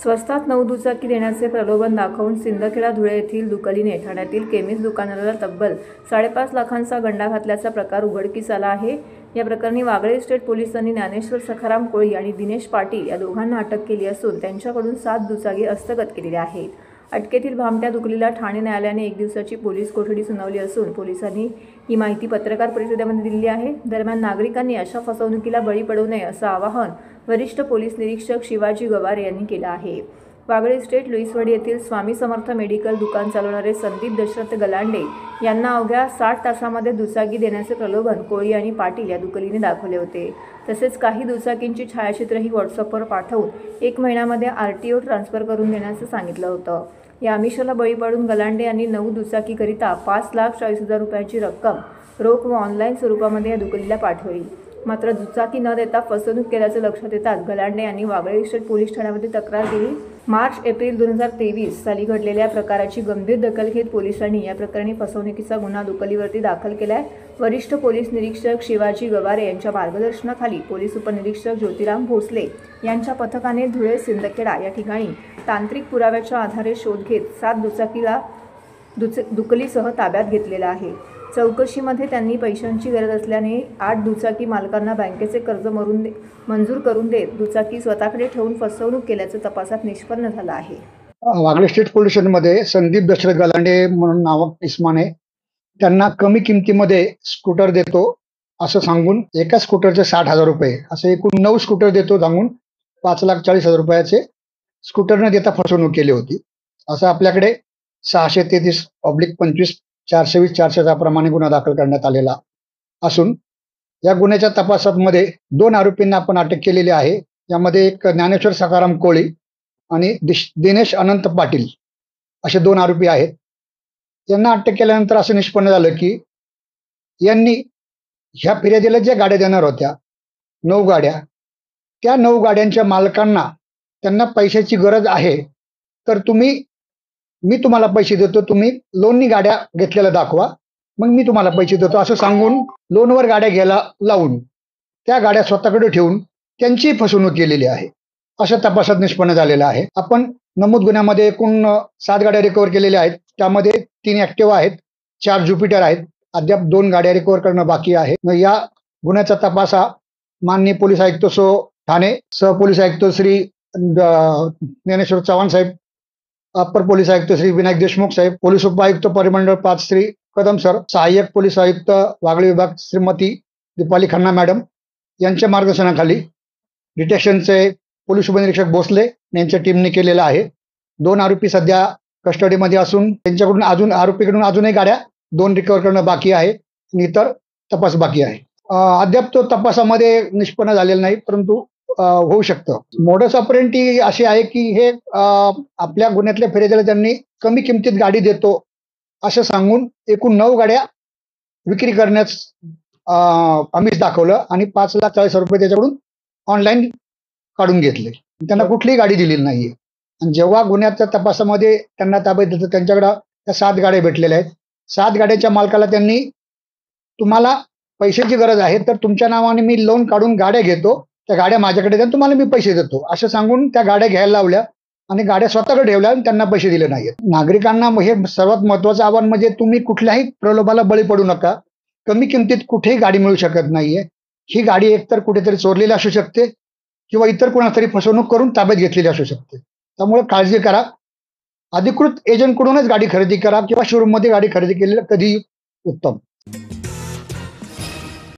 स्वस्तात 9 दुचाकी देण्याचे प्रलोभन दाखवून सिंदखेडा धुळे येथील दुकलीने ठाण्यातील केमिस्ट दुकानदाराला तब्बल 5.5 लाखांचा गंडा घातल्याचा प्रकार उघडकीस आला आहे। या प्रकरणी वागळे स्टेट पोलिसांनी ज्ञानेश्वर सखाराम कोळी आणि दिनेश पाटील या दोघांना अटक केली असून त्यांच्याकडून 7 दुचाकी हस्तगत केलेल्या आहेत। अटकेतील भामट्या दुकलीला ठाणे न्यायालयाने 1 दिवसाची पोलीस कोठडी सुनावली असून पोलिसांनी ही माहिती पत्रकार परिषदेमध्ये दिली आहे। दरम्यान नागरिकांनी अशा फसवणुकीला बळी पडू नये असं आवाहन वरिष्ठ पोलीस निरीक्षक शिवाजी गवारे यांनी केलं आहे। वागळे स्टेट लुईसवाडी येथील स्वामी समर्थ मेडिकल दुकान चालवणारे संदीप दशरथ गलांडे यांना अवघ्या 60 तासामध्ये दुचाकी देण्याचे प्रलोभन कोळी आणि पाटील या दुकलीने दाखवले होते। तसेच काही दुचाकींची छायाचित्रही व्हॉट्सअपवर पाठवून 1 महिन्यामध्ये RTO ट्रान्सफर करून देण्याचं सांगितलं होतं। या आमिषाला बळी पडून गलांडे यांनी 9 दुचाकीकरिता 5,40,000 रुपयांची रक्कम रोख व ऑनलाईन स्वरूपामध्ये या दुकलीला पाठवली। मात्र दुचाकी न देता फसवणूक केल्याचं लक्षात येताच गलांडे यांनी वागळे स्टेट पोलीस ठाण्यामध्ये तक्रार दिली। मार्च-एप्रिल 2023 साली घडलेल्या प्रकाराची गंभीर दखल घेत पोलिसांनी या प्रकरणी फसवणुकीचा गुन्हा दुकलीवरती दाखल केलाय। वरिष्ठ पोलीस निरीक्षक शिवाजी गवारे यांच्या मार्गदर्शनाखाली पोलीस उपनिरीक्षक ज्योतिराम भोसले यांच्या पथकाने धुळे सिंदखेडा या ठिकाणी तांत्रिक पुराव्याच्या आधारे शोध घेत 7 दुचाकीला दुकलीसह ताब्यात घेतलेला आहे। चौकशीमध्ये त्यांनी पैशांची गरज असल्याने 8 दुचाकी मालकांना बँकेचे कर्ज मंजूर करून देत दुचाकी स्वतःकडे ठेवून फसवणूक केल्याचं तपासात निष्पन्न झालं आहे। वागळे स्टेट पोलीस स्टेशनमध्ये संदीप दशरथ गलांडे म्हणून नावाक इसमाने त्यांना कमी किमतीमध्ये स्कूटर देतो असं सांगून एका स्कूटरचे 60,000 रुपये असे एकूण 9 स्कूटर देतो सांगून 5,40,000 रुपयाचे स्कूटर न देता फसवणूक केली होती। असं आपल्याकडे 633/25 420-406 प्रमाणे गुन्हा दाखल करण्यात आलेला असून या गुन्ह्याच्या तपासामध्ये 2 आरोपींना आपण अटक केलेली आहे। यामध्ये एक ज्ञानेश्वर सखाराम कोळी आणि दिनेश अनंत पाटील असे 2 आरोपी आहेत। यांना अटक केल्यानंतर असं निष्पन्न झालं की यांनी ह्या फिर्यादीला ज्या गाड्या देणार होत्या 9 गाड्या, त्या 9 गाड्यांच्या मालकांना त्यांना पैशाची गरज आहे तर मी तुम्हाला पैसे देतो, तुम्ही लोननी गाड्या घेतलेल्या दाखवा, मग मी तुम्हाला पैसे देतो असं सांगून लोनवर गाड्या घ्यायला लावून त्या गाड्या स्वतःकडे ठेवून त्यांची फसवणूक केलेली आहे अशा तपासात निष्पन्न झालेला आहे। आपण नमूद गुन्ह्यामध्ये एकूण 7 गाड्या रिकव्हर केलेल्या आहेत। त्यामध्ये 3 ॲक्टिवा आहेत, 4 ज्युपिटर आहेत, अद्याप 2 गाड्या रिकव्हर करणं बाकी आहे। या गुन्ह्याचा तपास हा माननीय पोलीस आयुक्त ठाणे, सहपोलीस आयुक्त श्री ज्ञानेश्वर चव्हाण साहेब, अप्पर पोलीस आयुक्त श्री विनायक देशमुख साहेब, पोलीस उपायुक्त परिमंडळ 5 श्री कदम सर, सहाय्यक पोलीस आयुक्त वागळे विभाग श्रीमती दीपाली खन्ना मॅडम यांच्या मार्गदर्शनाखाली डिटेक्शनचे पोलीस उपनिरीक्षक भोसले यांच्या टीमने केलेला आहे। 2 आरोपी सध्या कस्टडीमध्ये असून त्यांच्याकडून आरोपीकडून अजूनही गाड्या 2 रिकव्हर करणं बाकी आहे आणि इतर तपास बाकी आहे। अद्याप तो तपासामध्ये निष्पन्न झालेला नाही, परंतु होऊ शकतं। मोडस ऑपरेंडी अशी आहे की हे आपल्या गुन्ह्यातल्या फिर्यादीला त्यांनी कमी किमतीत गाडी देतो असं सांगून एकूण 9 गाड्या विक्री करण्यास आमिष दाखवलं आणि 5,40,000 रुपये त्याच्याकडून ऑनलाईन काढून घेतले। त्यांना कुठलीही गाडी दिलेली नाहीये आणि जेव्हा गुन्ह्याच्या तपासामध्ये त्यांना ताब्यात देतं त्यांच्याकडे त्या 7 गाड्या भेटलेल्या आहेत। 7 गाड्यांच्या मालकाला त्यांनी तुम्हाला पैशाची गरज आहे तर तुमच्या नावाने मी लोन काढून गाड्या घेतो, त्या गाड्या माझ्याकडे द्या, तुम्हाला मी पैसे देतो असं सांगून त्या गाड्या घ्यायला लावल्या आणि गाड्या स्वतःकडे ठेवल्या आणि त्यांना पैसे दिले नाहीत। नागरिकांना हे सर्वात महत्वाचं आव्हान म्हणजे तुम्ही कुठल्याही प्रलोभाला बळी पडू नका। कमी किमतीत कुठेही गाडी मिळू शकत नाहीये। ही गाडी एकतर कुठेतरी चोरलेली असू शकते किंवा इतर कोणातरी फसवणूक करून ताब्यात घेतलेली असू शकते। त्यामुळे काळजी करा, अधिकृत एजंटकडूनच गाडी खरेदी करा किंवा शोरूममध्ये गाडी खरेदी केलेली कधीही उत्तम।